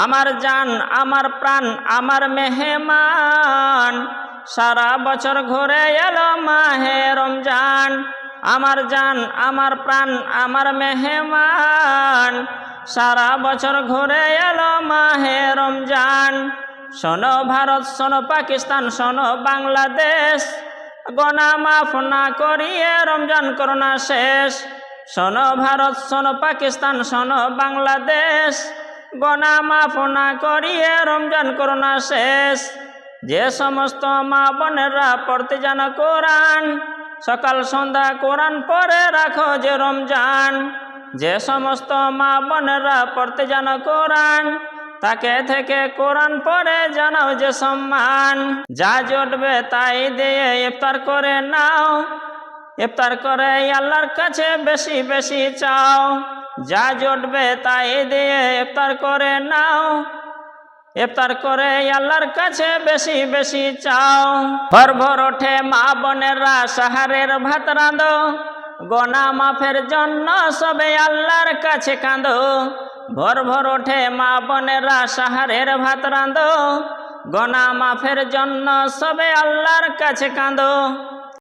আমার জান, আমার প্রাণ, আমার মেহমান, সারা বছর ঘুরে এলো মাহে রমজান। আমার জান, আমার প্রাণ, আমার মেহমান, সারা বছর ঘুরে এলো মাহে রমজান। শোনো ভারত, শোনো পাকিস্তান, শোনো বাংলাদেশ, গোনা মাফ না করিয়ে রমজান করোনা শেষ। শোনো ভারত, শোনো পাকিস্তান, শোনো বাংলাদেশ, গোনা মাফ না করিয়ে রমজান করোনা শেষ। যে সমস্ত মা বোনেরা পড়তে জানো কোরআন, সকাল সন্ধ্যা কোরআন পড়ে রাখো যে রমজান। যে সমস্ত মা বোনেরা পড়তে জানো কোরআন, তাকে থেকে কোরআন পড়ে জানাও যে সম্মান। যা জুটবে তাই দিয়ে ইফতার করে নাও, ইফতার করে আল্লাহর কাছে বেশি বেশি চাও। যা জুটবে তাই দিয়ে ইফতার করে নাও, ইফতার করে আল্লাহর কাছে বেশি বেশি চাও। ভোর ভোর ওঠে মা বোনেরা সাহারের ভাত রাঁধো, গোনা মাফের জন্য সবে আল্লাহর কাছে কাঁদো। ভোর ভোর ওঠে মা বোনেরা সাহারের ভাত রাঁধো, গোনা মাফের জন্য সবে আল্লাহর কাছে কাঁদো।